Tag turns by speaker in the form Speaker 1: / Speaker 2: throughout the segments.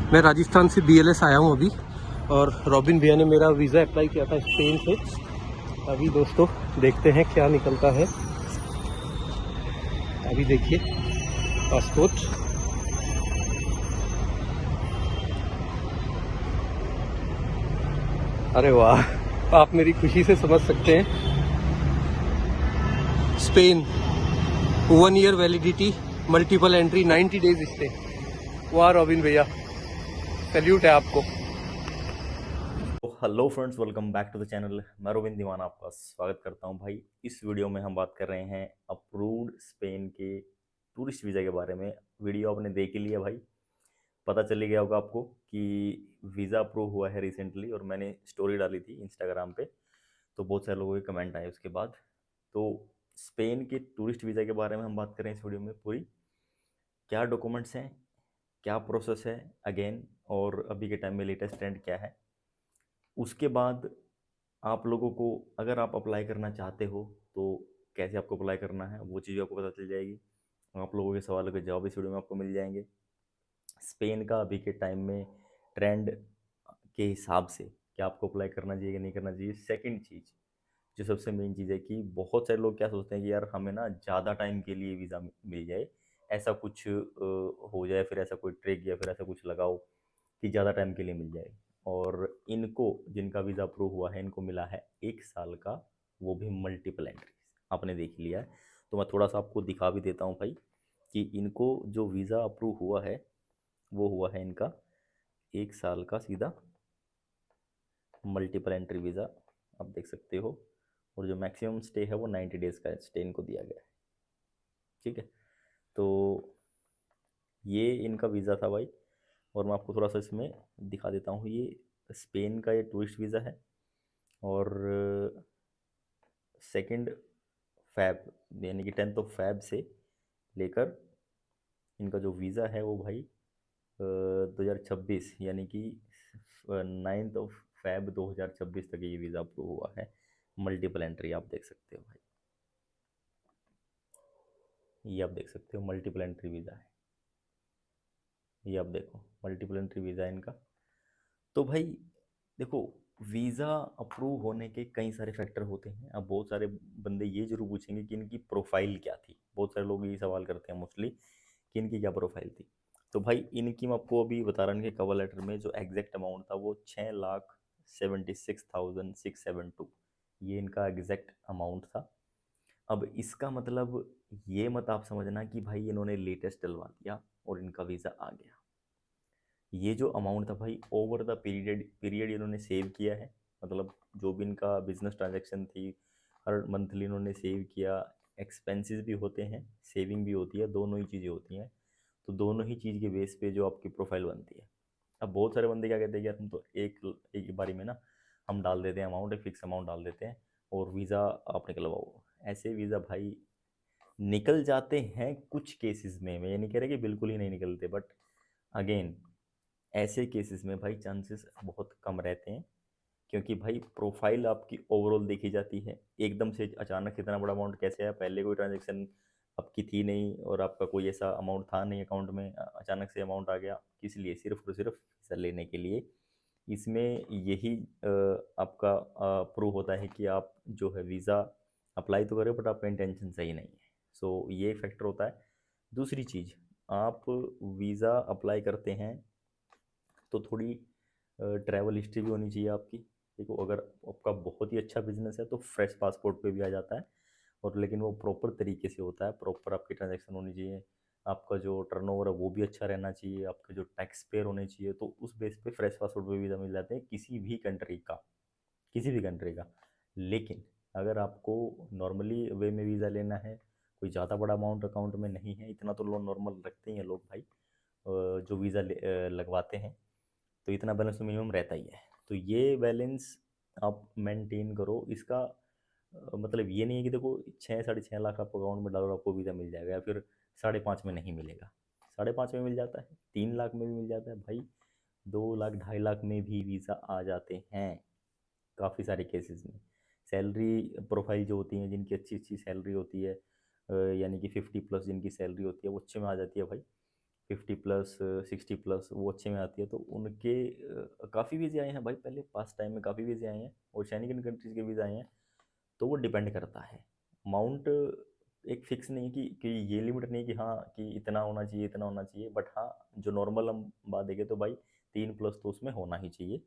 Speaker 1: मैं राजस्थान से BLS आया हूँ अभी, और रॉबिन भैया ने मेरा वीज़ा अप्लाई किया था स्पेन से। अभी दोस्तों देखते हैं क्या निकलता है। अभी देखिए पासपोर्ट, अरे वाह, आप मेरी खुशी से समझ सकते हैं। Spain 1 year validity, multiple entry, 90 days stay. वाह रॉबिन भैया, सैल्यूट है आपको।
Speaker 2: Hello friends, welcome back to the channel. मैं रोबिन दीवाना आपका स्वागत करता हूं भाई। इस वीडियो में हम बात कर रहे हैं अप्रूव्ड स्पेन के टूरिस्ट वीज़ा के बारे में। वीडियो आपने देख ही लिया भाई, पता चल ही गया होगा आपको कि वीज़ा अप्रूव हुआ है रिसेंटली, और मैंने स्टोरी डाली थी इंस्टाग्राम पे, तो बहुत सारे लोगों के कमेंट आए उसके बाद। तो स्पेन के टूरिस्ट वीज़ा के बारे में हम बात करें इस वीडियो में पूरी, क्या डॉक्यूमेंट्स हैं, क्या प्रोसेस है अगेन, और अभी के टाइम में लेटेस्ट ट्रेंड क्या है। उसके बाद आप लोगों को, अगर आप अप्लाई करना चाहते हो तो कैसे आपको अप्लाई करना है वो चीज़ आपको पता चल जाएगी। आप लोगों के सवालों के जवाब इस वीडियो में आपको मिल जाएंगे। स्पेन का अभी के टाइम में ट्रेंड के हिसाब से क्या आपको अप्लाई करना चाहिए कि नहीं करना चाहिए। सेकंड चीज़, जो सबसे मेन चीज़ है कि बहुत सारे लोग क्या सोचते हैं कि यार हमें ना ज़्यादा टाइम के लिए वीज़ा मिल जाए, ऐसा कुछ हो जाए, फिर ऐसा कोई ट्रिक या फिर ऐसा कुछ लगाओ कि ज़्यादा टाइम के लिए मिल जाए। और इनको, जिनका वीज़ा अप्रूव हुआ है, इनको मिला है 1 साल का, वो भी मल्टीपल एंट्री। आपने देख लिया है, तो मैं थोड़ा सा आपको दिखा भी देता हूँ भाई कि इनको जो वीज़ा अप्रूव हुआ है वो हुआ है इनका 1 साल का सीधा मल्टीपल एंट्री वीज़ा, आप देख सकते हो। और जो मैक्सिमम स्टे है वो 90 डेज़ का स्टे इनको दिया गया है। ठीक है, तो ये इनका वीज़ा था भाई। और मैं आपको थोड़ा सा इसमें दिखा देता हूँ। ये स्पेन का ये टूरिस्ट वीज़ा है, और 2 फैब यानी कि 10 फैब से लेकर इनका जो वीज़ा है वो भाई 2026 यानी कि 9 फैब 2026 तक ये वीज़ा अप्रूव हुआ है। मल्टीपल एंट्री आप देख सकते हो भाई, ये आप देख सकते हो मल्टीपल एंट्री वीज़ा है। ये आप देखो मल्टीपल एंट्री वीज़ा है इनका। तो भाई देखो, वीज़ा अप्रूव होने के कई सारे फैक्टर होते हैं। अब बहुत सारे बंदे ये जरूर पूछेंगे कि इनकी प्रोफाइल क्या थी। बहुत सारे लोग ये सवाल करते हैं मोस्टली कि इनकी क्या प्रोफाइल थी। तो भाई इनकी मैं आपको अभी बता रहा हूँ कि कवर लेटर में जो एग्जैक्ट अमाउंट था वो 6,76,672, ये इनका एग्जैक्ट अमाउंट था। अब इसका मतलब ये मत आप समझना कि भाई इन्होंने लेटेस्ट डलवा दिया और इनका वीज़ा आ गया। ये जो अमाउंट था भाई ओवर द पीरियड पीरियड इन्होंने सेव किया है। मतलब जो भी इनका बिजनेस ट्रांजैक्शन थी, हर मंथली इन्होंने सेव किया। एक्सपेंसेस भी होते हैं, सेविंग भी होती है, दोनों ही चीज़ें होती हैं। तो दोनों ही चीज़ के बेस पे जो आपकी प्रोफाइल बनती है। अब बहुत सारे बंदे क्या कहते हैं कि यार हम तो एक ही बारी में ना हम डाल देते हैं अमाउंट, एक फिक्स अमाउंट डाल देते हैं और वीज़ा आप निकलवाओ। ऐसे वीज़ा भाई निकल जाते हैं कुछ केसेस में, मैं ये नहीं कह रहा कि बिल्कुल ही नहीं निकलते, बट अगेन ऐसे केसेस में भाई चांसेस बहुत कम रहते हैं, क्योंकि भाई प्रोफाइल आपकी ओवरऑल देखी जाती है। एकदम से अचानक इतना बड़ा अमाउंट कैसे आया, पहले कोई ट्रांजेक्शन आपकी थी नहीं और आपका कोई ऐसा अमाउंट था नहीं अकाउंट में, अचानक से अमाउंट आ गया, किस लिए? सिर्फ और सिर्फ वीज़ा लेने के लिए। इसमें यही आपका प्रूव होता है कि आप जो है वीज़ा अप्लाई तो करें बट आपका इंटेंशन सही नहीं है। सो ये फैक्टर होता है। दूसरी चीज़, आप वीज़ा अप्लाई करते हैं तो थोड़ी ट्रैवल हिस्ट्री भी होनी चाहिए आपकी। देखो, अगर आपका बहुत ही अच्छा बिजनेस है तो फ्रेश पासपोर्ट पे भी आ जाता है, और लेकिन वो प्रॉपर तरीके से होता है, प्रॉपर आपकी ट्रांजैक्शन होनी चाहिए। आपका जो टर्नओवर है वो भी अच्छा रहना चाहिए, आपके जो टैक्स पेयर होने चाहिए, तो उस बेस पे फ्रेश पासपोर्ट पे वीज़ा मिल जाते हैं किसी भी कंट्री का, किसी भी कंट्री का। लेकिन अगर आपको नॉर्मली वे में वीज़ा लेना है, कोई ज़्यादा बड़ा अमाउंट अकाउंट में नहीं है, इतना तो लोन नॉर्मल रखते ही हैं लोग भाई, जो वीज़ा लगवाते हैं, तो इतना बैलेंस तो मिनिमम रहता ही है। तो ये बैलेंस आप मेंटेन करो। इसका मतलब ये नहीं है कि देखो 6 साढ़े 6 लाख आप अकाउंट में डालो और आपको वीज़ा मिल जाएगा, या फिर 5.5 में नहीं मिलेगा। 5.5 में मिल जाता है, 3 लाख में भी मिल जाता है भाई, 2 लाख 2.5 लाख में भी वीज़ा आ जाते हैं काफ़ी सारे केसेस में। सैलरी प्रोफाइल जो होती हैं, जिनकी अच्छी अच्छी सैलरी होती है, यानी कि 50 प्लस जिनकी सैलरी होती है, वो अच्छे में आ जाती है भाई। 50+ 60+ वो अच्छे में आती है, तो उनके काफ़ी वीज़े आए हैं भाई, पहले पास टाइम में काफ़ी वीज़े आए हैं, और शैनिगन कंट्रीज़ के वीज़े आए हैं। तो वो डिपेंड करता है। अमाउंट एक फिक्स नहीं है कि ये लिमिट नहीं है कि हाँ कि इतना होना चाहिए, इतना होना चाहिए, बट हाँ, जो नॉर्मल हम बात देखें तो भाई 3+ तो उसमें होना ही चाहिए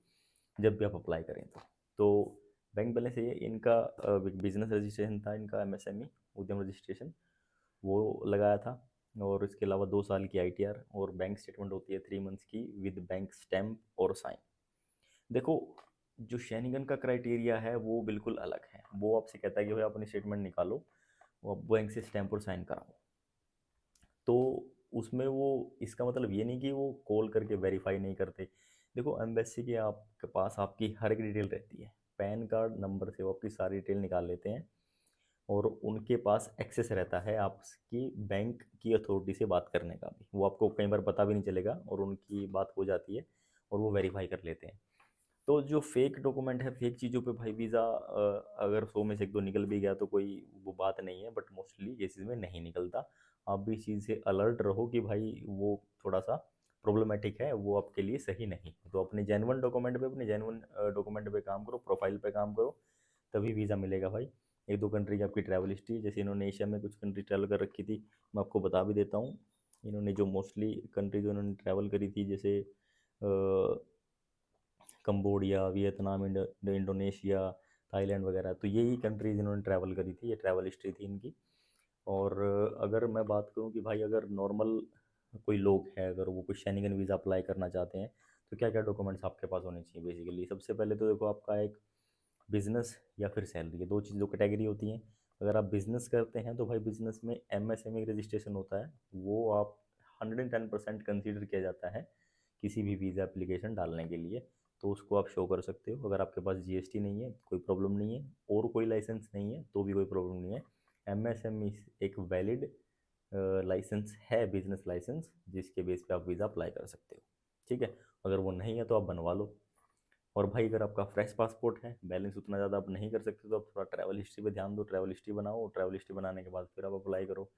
Speaker 2: जब भी आप अप्लाई करें तो। तो बैंक बैलेंस ये इनका बिज़नेस रजिस्ट्रेशन था, इनका एमएसएमई उद्यम रजिस्ट्रेशन वो लगाया था, और इसके अलावा 2 साल की आईटीआर, और बैंक स्टेटमेंट होती है 3 मंथ्स की विद बैंक स्टैम्प और साइन। देखो, जो शैनिगन का क्राइटेरिया है वो बिल्कुल अलग है। वो आपसे कहता है कि भाई अपनी स्टेटमेंट निकालो, वो आप बैंक से स्टैम्प और साइन कराओ। तो उसमें वो, इसका मतलब ये नहीं कि वो कॉल करके वेरीफाई नहीं करते। देखो, एम्बेसी के आपके पास आपकी हर एक डिटेल रहती है, पैन कार्ड नंबर से वो आपकी सारी डिटेल निकाल लेते हैं, और उनके पास एक्सेस रहता है आपकी बैंक की अथॉरिटी से बात करने का भी। वो आपको कई बार पता भी नहीं चलेगा, और उनकी बात हो जाती है, और वो वेरीफाई कर लेते हैं। तो जो फेक डॉक्यूमेंट है, फेक चीज़ों पे भाई वीज़ा अगर 100 में से 1-2 निकल भी गया तो कोई वो बात नहीं है, बट मोस्टली केसेस में नहीं निकलता। आप भी इस चीज़ से अलर्ट रहो कि भाई वो थोड़ा सा प्रॉब्लमेटिक है, वो आपके लिए सही नहीं। तो अपने जेन्युइन डॉक्यूमेंट पे, अपने जेन्युइन डॉक्यूमेंट पे काम करो, प्रोफाइल पे काम करो, तभी वीज़ा मिलेगा भाई। 1-2 कंट्री की आपकी ट्रैवल हिस्ट्री, जैसे इन्होंने एशिया में कुछ कंट्री ट्रैवल कर रखी थी, मैं आपको बता भी देता हूँ। इन्होंने जो मोस्टली कंट्री जो इन्होंने ट्रैवल करी थी, जैसे कंबोडिया, वियतनाम, इंडोनेशिया, थाईलैंड वगैरह, तो यही कंट्रीज़ इन्होंने ट्रैवल करी थी, ये ट्रैवल हिस्ट्री थी इनकी। और अगर मैं बात करूँ कि भाई अगर नॉर्मल कोई लोग हैं, अगर वो कोई शेंगेन वीज़ा अप्लाई करना चाहते हैं, तो क्या क्या डॉक्यूमेंट्स आपके पास होने चाहिए बेसिकली। सबसे पहले तो देखो, आपका एक बिजनेस या फिर सैलरी, ये दो चीज़, दो कैटेगरी होती हैं। अगर आप बिजनेस करते हैं तो भाई बिजनेस में एमएसएमई रजिस्ट्रेशन होता है, वो आप 110% कंसीडर किया जाता है किसी भी वीज़ा एप्लीकेशन डालने के लिए। तो उसको आप शो कर सकते हो। अगर आपके पास जीएसटी नहीं है, कोई प्रॉब्लम नहीं है, और कोई लाइसेंस नहीं है तो भी कोई प्रॉब्लम नहीं है। एमएसएमई एक वैलिड लाइसेंस है, बिजनेस लाइसेंस, जिसके बेस पे आप वीज़ा अप्लाई कर सकते हो। ठीक है, अगर वो नहीं है तो आप बनवा लो। और भाई अगर आपका फ्रेश पासपोर्ट है, बैलेंस उतना ज़्यादा आप नहीं कर सकते, तो आप थोड़ा ट्रैवल हिस्ट्री पे ध्यान दो, ट्रैवल हिस्ट्री बनाओ, ट्रैवल हिस्ट्री बनाने के बाद फिर आप अप्लाई करो।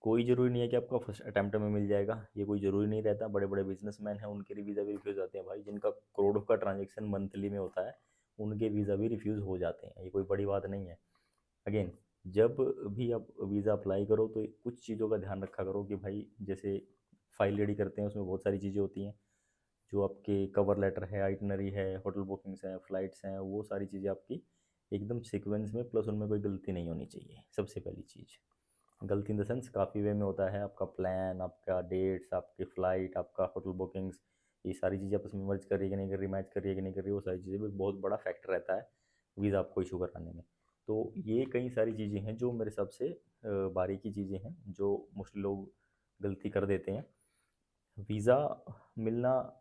Speaker 2: कोई ज़रूरी नहीं है कि आपका फर्स्ट अटैम्प्ट में मिल जाएगा, ये कोई ज़रूरी नहीं रहता। बड़े बड़े बिजनेसमैन हैं, उनके वीज़ा भी रिफ्यूज़ आते हैं भाई, जिनका करोड़ों का ट्रांजेक्शन मंथली में होता है, उनके वीज़ा भी रिफ्यूज़ हो जाते हैं, ये कोई बड़ी बात नहीं है। अगेन, जब भी आप वीज़ा अप्लाई करो तो कुछ चीज़ों का ध्यान रखा करो कि भाई, जैसे फाइल रेडी करते हैं उसमें बहुत सारी चीज़ें होती हैं, जो आपके कवर लेटर है, आइटनरी है, होटल बुकिंग्स हैं, फ़्लाइट्स हैं, वो सारी चीज़ें आपकी एकदम सीक्वेंस में, प्लस उनमें कोई गलती नहीं होनी चाहिए। सबसे पहली चीज़, गलती इन द सेंस काफ़ी वे में होता है, आपका प्लान, आपका डेट्स, आपकी फ़्लाइट, आपका होटल बुकिंग्स, ये सारी चीज़ें आपस में मर्ज कर रही है कि नहीं कर रही, मैच कर रही है कि नहीं कर रही, वो सारी चीज़ें भी बहुत बड़ा फैक्टर रहता है वीज़ा आपको इशू कराने में। तो ये कई सारी चीज़ें हैं जो मेरे हिसाब से बारीकी चीज़ें हैं, जो मोस्टली लोग गलती कर देते हैं। वीज़ा मिलना,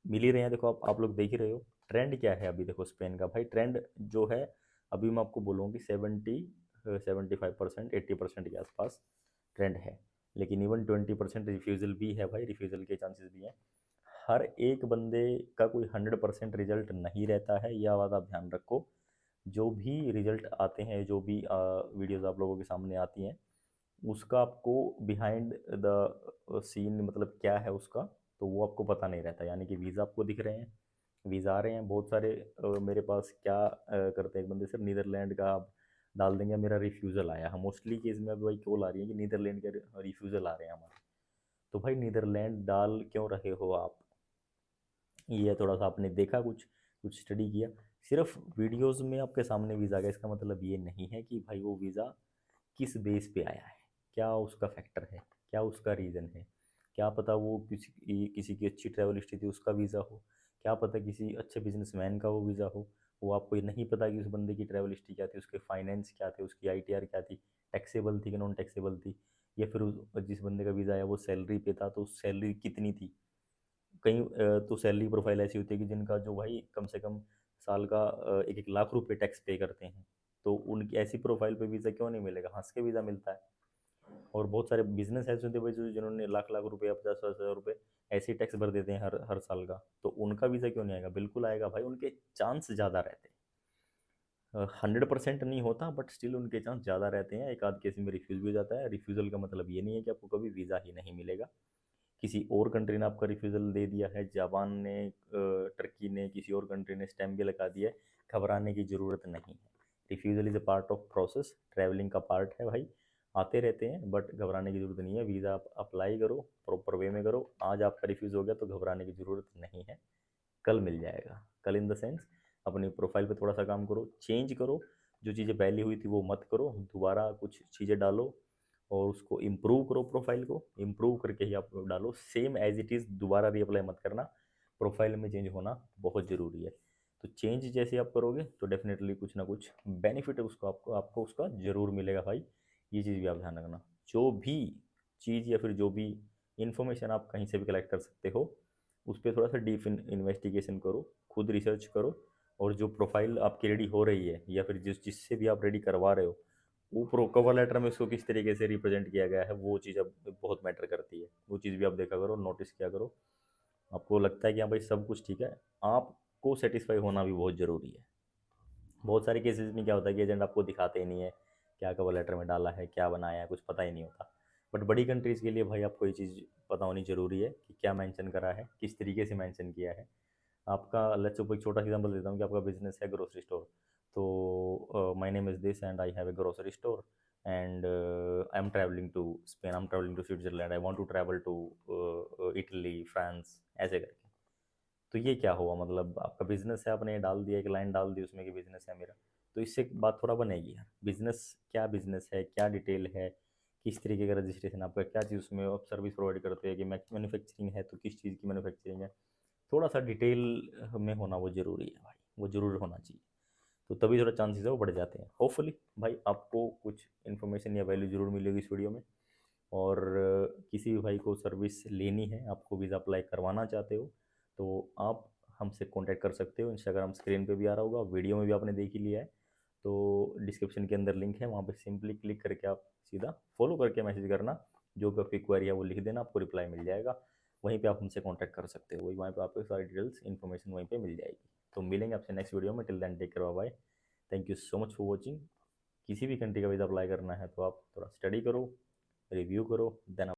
Speaker 2: मिल ही रहे हैं। देखो, आप लोग देख ही रहे हो ट्रेंड क्या है अभी। देखो स्पेन का भाई ट्रेंड जो है, अभी मैं आपको बोलूँगी 75% 80% के आसपास ट्रेंड है। लेकिन इवन 20% रिफ्यूज़ल भी है भाई, रिफ्यूज़ल के चांसेस भी हैं। हर एक बंदे का कोई 100% रिजल्ट नहीं रहता है, यह बात आप ध्यान रखो। जो भी रिजल्ट आते हैं, जो भी वीडियोज़ आप लोगों के सामने आती हैं, उसका आपको बिहाइंड द सीन मतलब क्या है उसका, तो वो आपको पता नहीं रहता। यानी कि वीज़ा आपको दिख रहे हैं, वीज़ा आ रहे हैं बहुत सारे, मेरे पास क्या करते हैं एक बंदे, सर नीदरलैंड का आप डाल देंगे, मेरा रिफ्यूज़ल आया। हम मोस्टली केस में अभी भाई कॉल आ रही है कि नीदरलैंड के रिफ्यूज़ल आ रहे हैं हमारे। तो भाई नीदरलैंड डाल क्यों रहे हो आप, ये थोड़ा सा आपने देखा, कुछ कुछ स्टडी किया। सिर्फ वीडियोज़ में आपके सामने वीज़ा आ गया, इसका मतलब ये नहीं है कि भाई वो वीज़ा किस बेस पे आया है, क्या उसका फैक्टर है, क्या उसका रीज़न है। क्या पता वो किसी की अच्छी ट्रैवल हिस्ट्री थी, उसका वीज़ा हो। क्या पता किसी अच्छे बिजनेसमैन का वो वीज़ा हो। वो आपको ये नहीं पता कि उस बंदे की ट्रैवल हिस्ट्री क्या थी, उसके फाइनेंस क्या थे, उसकी आईटीआर क्या थी, टैक्सेबल थी कि नॉन टैक्सेबल थी, या फिर जिस बंदे का वीज़ा आया वो सैलरी पे था, तो सैलरी कितनी थी। कई तो सैलरी प्रोफाइल ऐसी होती है कि जिनका जो भाई कम से कम साल का 1-1 लाख रुपए टैक्स पे करते हैं, तो उनकी ऐसी प्रोफाइल पे वीज़ा क्यों नहीं मिलेगा, हंस के वीज़ा मिलता है। और बहुत सारे बिजनेस ऐसे होते हैं भाई, जो जिन्होंने लाख लाख रुपए या 50,000 रुपए ऐसे ही टैक्स भर देते हैं हर हर साल का, तो उनका वीज़ा क्यों नहीं आएगा, बिल्कुल आएगा भाई, उनके चांस ज़्यादा रहते हैं। 100% नहीं होता, बट स्टिल उनके चांस ज़्यादा रहते हैं। एक आध केस में रिफ्यूज़ भी हो जाता है। रिफ्यूज़ल का मतलब ये नहीं है कि आपको कभी वीज़ा ही नहीं मिलेगा। किसी और कंट्री ने आपका रिफ्यूज़ल दे दिया है, जापान ने, टर्की ने, किसी और कंट्री ने स्टैम्प भी लगा दिया है, घबराने की ज़रूरत नहीं है। Refusal is a part of process, travelling का पार्ट है भाई, आते रहते हैं, बट घबराने की ज़रूरत नहीं है। वीज़ा आप अप्लाई करो, प्रॉपर वे में करो। आज आपका रिफ्यूज़ हो गया तो घबराने की ज़रूरत नहीं है, कल मिल जाएगा। कल इन द सेंस अपनी प्रोफाइल पे थोड़ा सा काम करो, चेंज करो, जो चीज़ें पहले हुई थी वो मत करो, दोबारा कुछ चीज़ें डालो और उसको इम्प्रूव करो। प्रोफाइल को इम्प्रूव करके ही आप डालो, सेम एज इट इज़ दोबारा रीअप्लाई मत करना। प्रोफाइल में चेंज होना बहुत ज़रूरी है। तो चेंज जैसे आप करोगे तो डेफिनेटली कुछ ना कुछ बेनिफिट है उसको, आपको उसका ज़रूर मिलेगा भाई। ये चीज़ भी आप ध्यान रखना। जो भी चीज़ या फिर जो भी इंफॉर्मेशन आप कहीं से भी कलेक्ट कर सकते हो, उस पर थोड़ा सा डीप इन्वेस्टिगेशन करो, खुद रिसर्च करो, और जो प्रोफाइल आपकी रेडी हो रही है या फिर जिससे भी आप रेडी करवा रहे हो, वो प्रो कवर लेटर में उसको किस तरीके से रिप्रेजेंट किया गया है, वो चीज़ अब बहुत मैटर करती है। वो चीज़ भी आप देखा करो, नोटिस किया करो। आपको लगता है कि हाँ भाई सब कुछ ठीक है, आपको सेटिस्फाई होना भी बहुत ज़रूरी है। बहुत सारे केसेस में क्या होता है कि एजेंट आपको दिखाते ही नहीं है क्या कवर लेटर में डाला है, क्या बनाया है, कुछ पता ही नहीं होता। बट बड़ी कंट्रीज़ के लिए भाई आपको ये चीज़ पता होनी ज़रूरी है कि क्या मेंशन करा है, किस तरीके से मेंशन किया है। आपका लेट्स सपोज एक छोटा सा एग्जांपल देता हूँ कि आपका बिजनेस है ग्रोसरी स्टोर। तो my name is this and I have a grocery store and I am travelling to Spain, I am travelling to Switzerland, I want to travel to Italy, France, ऐसे करके। तो ये क्या हुआ, मतलब आपका बिजनेस है, आपने डाल दिया, एक लाइन डाल दी उसमें कि बिजनेस है मेरा, तो इससे बात थोड़ा बनेगी यार। बिजनेस है, क्या डिटेल है, किस तरीके का रजिस्ट्रेशन आपका, क्या चीज़ उसमें आप सर्विस प्रोवाइड करते हैं, कि मैन्युफैक्चरिंग है तो किस चीज़ की मैन्युफैक्चरिंग है, थोड़ा सा डिटेल में होना वो ज़रूरी है भाई, वो ज़रूर होना चाहिए। तो तभी थोड़ा चांसेस है वो बढ़ जाते हैं। होपफुली भाई आपको कुछ इन्फॉर्मेशन या वैल्यू ज़रूर मिलेगी इस वीडियो में। और किसी भी भाई को सर्विस लेनी है, आपको वीज़ा अप्लाई करवाना चाहते हो, तो आप हमसे कांटेक्ट कर सकते हो। इंस्टाग्राम स्क्रीन पे भी आ रहा होगा, वीडियो में भी आपने देख ही लिया है, तो डिस्क्रिप्शन के अंदर लिंक है, वहाँ पे सिंपली क्लिक करके आप सीधा फॉलो करके मैसेज करना, जो भी आपकी क्वेरी है वो लिख देना, आपको रिप्लाई मिल जाएगा। वहीं पे आप हमसे कांटेक्ट कर सकते हो, वहीं वहाँ पे आपको सारी डिटेल्स इन्फॉर्मेशन वहीं पे मिल जाएगी। तो मिलेंगे आपसे नेक्स्ट वीडियो में। Till then take care, bye. Thank you so much for watching. किसी भी कंट्री का वीज़ा अप्लाई करना है तो आप थोड़ा स्टडी करो, रिव्यू करो, देन